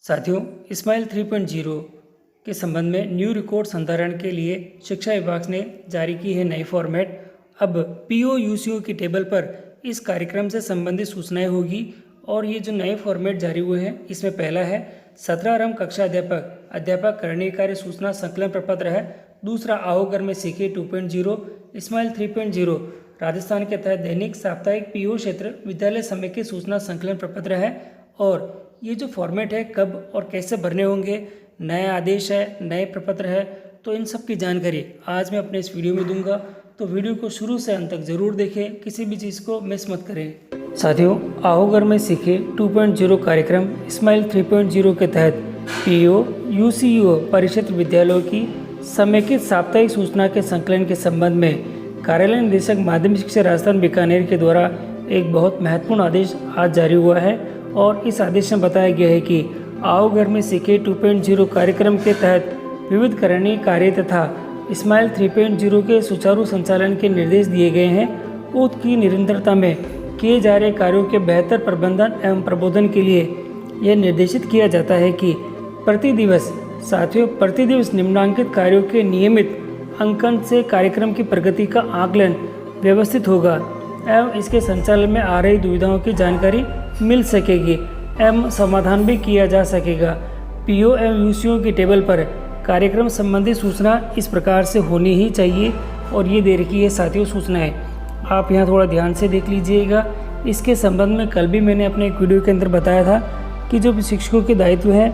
साथियों, स्माइल 3.0 के संबंध में न्यू रिकॉर्ड संधारण के लिए शिक्षा विभाग ने जारी की है नई फॉर्मेट। अब पीओ यूसीओ की टेबल पर इस कार्यक्रम से संबंधित सूचनाएं होगी और ये जो नए फॉर्मेट जारी हुए हैं इसमें पहला है 17 आरंभ कक्षा अध्यापक करणीय कार्य सूचना संकलन प्रपत्र है। दूसरा आओ घर में सीखे 2.0 स्माइल 3.0 राजस्थान के तहत दैनिक साप्ताहिक पीओ क्षेत्र विद्यालय समय की सूचना संकलन प्रपत्र है। और ये जो फॉर्मेट है कब और कैसे भरने होंगे, नया आदेश है, नए प्रपत्र है, तो इन सब की जानकारी आज मैं अपने इस वीडियो में दूंगा। तो वीडियो को शुरू से अंत तक ज़रूर देखें, किसी भी चीज़ को मिस मत करें। साथियों, आओ घर में सीखे 2.0 कार्यक्रम स्माइल 3.0 के तहत पीओ यूसीओ परिक्षेत्र विद्यालयों की समेकित साप्ताहिक सूचना के संकलन के संबंध में कार्यालय निदेशक माध्यमिक शिक्षा राजस्थान बीकानेर के द्वारा एक बहुत महत्वपूर्ण आदेश आज जारी हुआ है। और इस आदेश में बताया गया है कि आओ घर में सीखे 2.0 कार्यक्रम के तहत विविध करणीय कार्य तथा स्माइल 3.0 के सुचारू संचालन के निर्देश दिए गए हैं। उक्त की निरंतरता में किए जा रहे कार्यों के बेहतर प्रबंधन एवं प्रबोधन के लिए यह निर्देशित किया जाता है कि प्रतिदिवस निम्नांकित कार्यों के नियमित अंकन से कार्यक्रम की प्रगति का आकलन व्यवस्थित होगा एवं इसके संचालन में आ रही दुविधाओं की जानकारी मिल सकेगी एवं समाधान भी किया जा सकेगा। पीओ एवं यूसीओ की टेबल पर कार्यक्रम संबंधी सूचना इस प्रकार से होनी ही चाहिए। और ये दे रखी है साथियों सूचनाएं, आप यहाँ थोड़ा ध्यान से देख लीजिएगा। इसके संबंध में कल भी मैंने अपने एक वीडियो के अंदर बताया था कि जो शिक्षकों के दायित्व है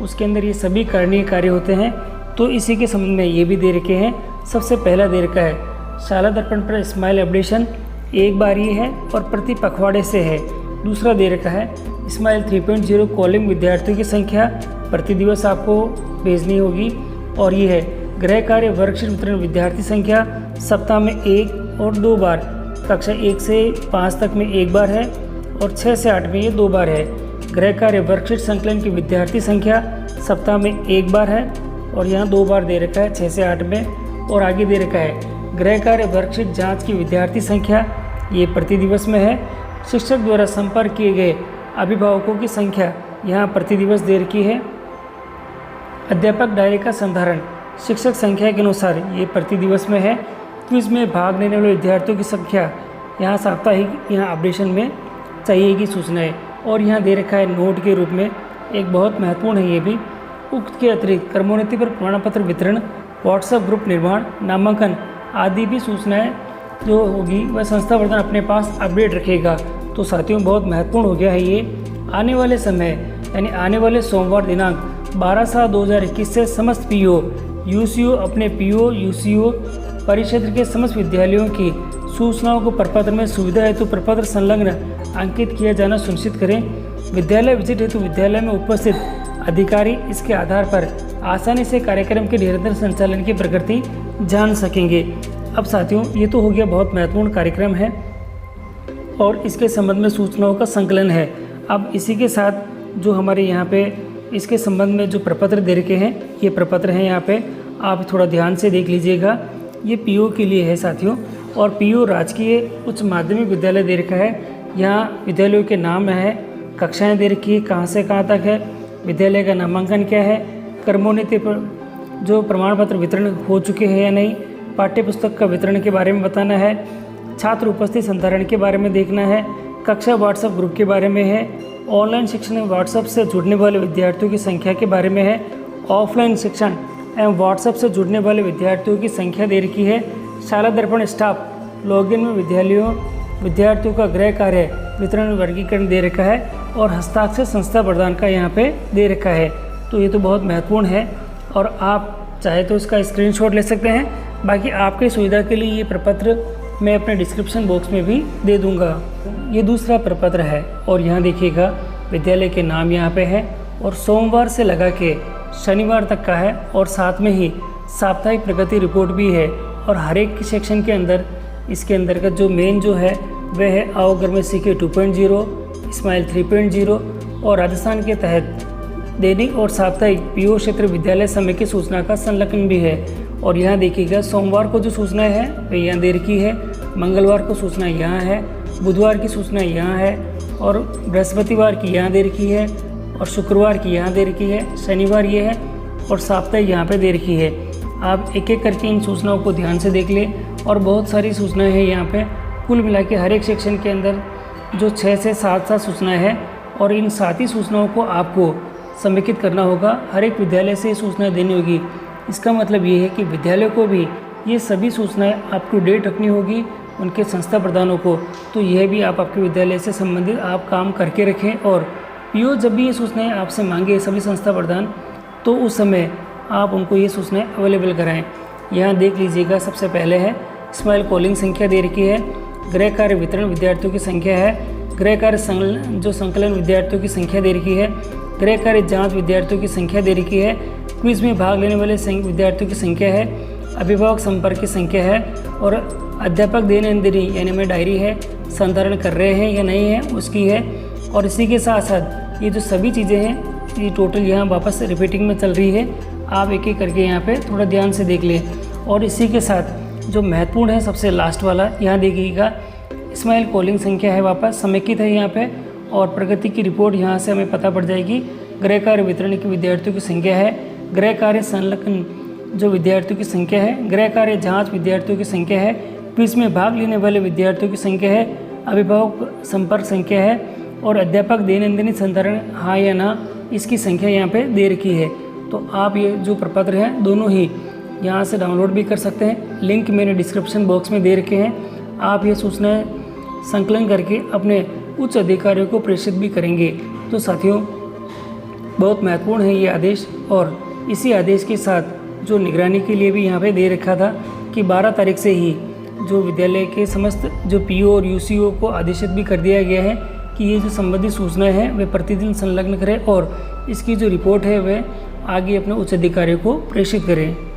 उसके अंदर ये सभी करणीय कार्य होते हैं। तो इसी के संबंध में ये भी दे रखे हैं। सबसे पहला दे रखा है शाला दर्पण पर स्माइल अपडेशन, एक बार ये है और प्रति पखवाड़े से है। दूसरा दे रखा है स्माइल 3.0 कॉलिंग विद्यार्थियों की संख्या प्रति दिवस आपको भेजनी होगी। और ये है गृह कार्य वर्कशीट वितरण विद्यार्थी संख्या सप्ताह में 1 और 2 बार, कक्षा 1 से 5 तक में 1 बार है और 6 से 8 में ये 2 बार है। गृह कार्य वर्कशीट संकलन की विद्यार्थी संख्या सप्ताह में 1 बार है और यहाँ 2 बार दे रखा है 6 से 8 में। और आगे दे रखा है गृह कार्य वर्कशीट जाँच की विद्यार्थी संख्या, ये प्रति दिवस में है। शिक्षक द्वारा संपर्क किए गए अभिभावकों की संख्या यहाँ प्रति दिवस दे रखी है। अध्यापक डायरी का संधारण शिक्षक संख्या के अनुसार ये प्रति दिवस में है। क्विज में भाग लेने वाले विद्यार्थियों की संख्या यहाँ साप्ताहिक यहाँ अपडेशन में चाहिएगी सूचनाएं। और यहाँ दे रखा है नोट के रूप में, एक बहुत महत्वपूर्ण है ये भी। उक्त के अतिरिक्त क्रमोन्नति पर प्रमाण पत्र वितरण, व्हाट्सएप ग्रुप निर्माण, नामांकन आदि भी सूचनाएं जो होगी वह संस्था वर्धन अपने पास अपडेट रखेगा। तो साथियों बहुत महत्वपूर्ण हो गया है ये। आने वाले समय यानी आने वाले सोमवार दिनांक 12/7/2021 से समस्त पीओ यूसीओ अपने पीओ यूसीओ परिक्षेत्र के समस्त विद्यालयों की सूचनाओं को प्रपत्र में सुविधा हेतु प्रपत्र संलग्न अंकित किया जाना सुनिश्चित करें। विद्यालय विजिट हेतु विद्यालय में उपस्थित अधिकारी इसके आधार पर आसानी से कार्यक्रम के निरंतर संचालन की प्रगति जान सकेंगे। अब साथियों ये तो हो गया बहुत महत्वपूर्ण कार्यक्रम है और इसके संबंध में सूचनाओं का संकलन है। अब इसी के साथ जो हमारे यहाँ पे इसके संबंध में जो प्रपत्र दे रखे हैं, ये प्रपत्र हैं यहाँ पे, आप थोड़ा ध्यान से देख लीजिएगा। ये पीओ के लिए है साथियों। और पीओ राजकीय उच्च माध्यमिक विद्यालय दे रखा है। यहाँ विद्यालयों के नाम है, कक्षाएँ दे रखी है, कहाँ से कहाँ तक है, विद्यालय का नामांकन क्या है, क्रमोन्नति पर जो प्रमाण पत्र वितरण हो चुके हैं या नहीं, पाठ्य पुस्तक का वितरण के बारे में बताना है, छात्र उपस्थिति संधारण के बारे में देखना है, कक्षा व्हाट्सएप ग्रुप के बारे में है, ऑनलाइन शिक्षण एवं व्हाट्सएप से जुड़ने वाले विद्यार्थियों की संख्या के बारे में है, ऑफलाइन शिक्षण एवं व्हाट्सएप से जुड़ने वाले विद्यार्थियों की संख्या दे रखी है, शाला दर्पण स्टाफ लॉगिन में विद्यार्थियों का गृह कार्य वितरण वर्गीकरण दे रखा है और हस्ताक्षर संस्था प्रदान का यहाँ पे दे रखा है। तो ये तो बहुत महत्वपूर्ण है और आप चाहे तो इसका स्क्रीनशॉट ले सकते हैं। बाकी आपकी सुविधा के लिए ये प्रपत्र मैं अपने डिस्क्रिप्शन बॉक्स में भी दे दूंगा। ये दूसरा प्रपत्र है और यहाँ देखिएगा विद्यालय के नाम यहाँ पे है और सोमवार से लगा के शनिवार तक का है और साथ में ही साप्ताहिक प्रगति रिपोर्ट भी है। और हर एक सेक्शन के अंदर इसके अंदर का जो मेन जो है वह है आओ घर में सीखे 2.0 स्माइल 3.0 और राजस्थान के तहत दैनिक और साप्ताहिक पीओ क्षेत्र विद्यालय समय की सूचना का संलग्न भी है। और यहाँ देखिएगा सोमवार को जो सूचनाएं हैं वे यहाँ दे रखी है, मंगलवार को सूचना यहाँ है, बुधवार की सूचना यहाँ है और बृहस्पतिवार की यहाँ दे रखी है और शुक्रवार की यहाँ दे रखी है, शनिवार ये है और साप्ताहिक यहाँ पे दे रखी है। आप एक एक करके इन सूचनाओं को ध्यान से देख लें और बहुत सारी सूचनाएं हैं यहाँ पे। कुल मिला के हर एक सेक्शन के अंदर जो 6 से 7 सूचनाएं हैं और इन 7 ही सूचनाओं को आपको समेकित करना होगा। हर एक विद्यालय से ये सूचनाएं देनी होगी। इसका मतलब ये है कि विद्यालय को भी ये सभी सूचनाएं अप टू डेट रखनी होगी उनके संस्था प्रधानों को। तो यह भी आप आपके विद्यालय से संबंधित आप काम करके रखें और पीओ जब भी ये सूचनाएं आपसे मांगे सभी संस्था प्रधान, तो उस समय आप उनको ये सूचनाएं अवेलेबल कराएं। यहाँ देख लीजिएगा, सबसे पहले है स्माइल कॉलिंग संख्या दे रखी है, गृह कार्य वितरण विद्यार्थियों की संख्या है, गृह कार्य संकलन विद्यार्थियों की संख्या दे रखी है, गृह कार्य जाँच विद्यार्थियों की संख्या दे रखी है, क्विज में भाग लेने वाले विद्यार्थियों की संख्या है, अभिभावक संपर्क की संख्या है और अध्यापक दैनंदिनी यानी में डायरी है, संधारण कर रहे हैं या नहीं है उसकी है। और इसी के साथ साथ ये जो सभी चीज़ें हैं ये टोटल यहाँ वापस रिपीटिंग में चल रही है। आप एक एक करके यहाँ पे थोड़ा ध्यान से देख लें। और इसी के साथ जो महत्वपूर्ण है सबसे लास्ट वाला यहाँ देखिएगा, स्माइल कॉलिंग संख्या है वापस समेकित है यहाँ पे और प्रगति की रिपोर्ट यहाँ से हमें पता पड़ जाएगी। गृह कार्य वितरण की विद्यार्थियों की संख्या है, गृह कार्य संलग्न जो विद्यार्थियों की संख्या है, गृह कार्य जाँच विद्यार्थियों की संख्या है, क्विज में भाग लेने वाले विद्यार्थियों की संख्या है, अभिभावक संपर्क संख्या है और अध्यापक दैनंदिनी संधारण हाँ या ना इसकी संख्या यहाँ पे दे रखी है। तो आप ये जो प्रपत्र हैं दोनों ही यहाँ से डाउनलोड भी कर सकते हैं। लिंक मैंने डिस्क्रिप्शन बॉक्स में दे रखे हैं। आप ये सूचनाएं संकलन करके अपने उच्च अधिकारियों को प्रेषित भी करेंगे। तो साथियों, बहुत महत्वपूर्ण है ये आदेश और इसी आदेश के साथ जो निगरानी के लिए भी यहाँ पे दे रखा था कि 12 तारीख से ही जो विद्यालय के समस्त जो पीओ और यूसीओ को आदेशित भी कर दिया गया है कि ये जो संबंधित सूचनाएं हैं वे प्रतिदिन संलग्न करें और इसकी जो रिपोर्ट है वह आगे अपने उच्च अधिकारियों को प्रेषित करें।